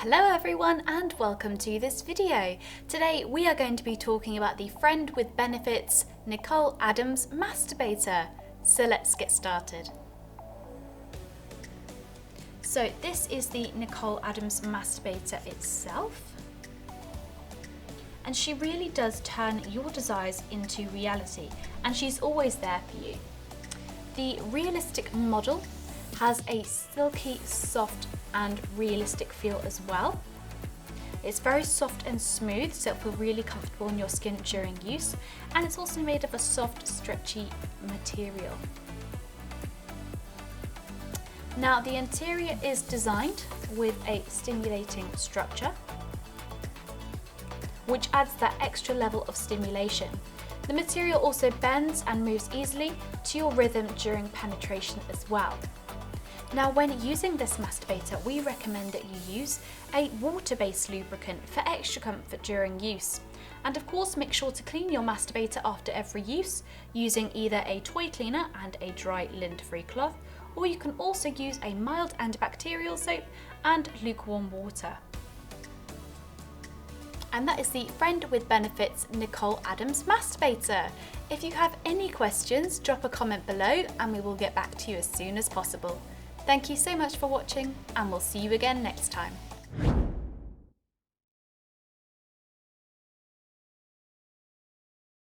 Hello everyone and welcome to this video. Today we are going to be talking about the Friend with Benefits Nicole Adams masturbator. So let's get started. So this is the Nicole Adams masturbator itself. And she really does turn your desires into reality, and she's always there for you. The realistic model has a silky, soft and realistic feel as well. It's very soft and smooth, so it'll feel really comfortable in your skin during use, and it's also made of a soft, stretchy material. Now the interior is designed with a stimulating structure, which adds that extra level of stimulation. The material also bends and moves easily to your rhythm during penetration as well. Now when using this masturbator, we recommend that you use a water-based lubricant for extra comfort during use. And of course, make sure to clean your masturbator after every use using either a toy cleaner and a dry lint-free cloth, or you can also use a mild antibacterial soap and lukewarm water. And that is the Friend with Benefits Nicole Adams masturbator. If you have any questions, drop a comment below and we will get back to you as soon as possible. Thank you so much for watching, and we'll see you again next time.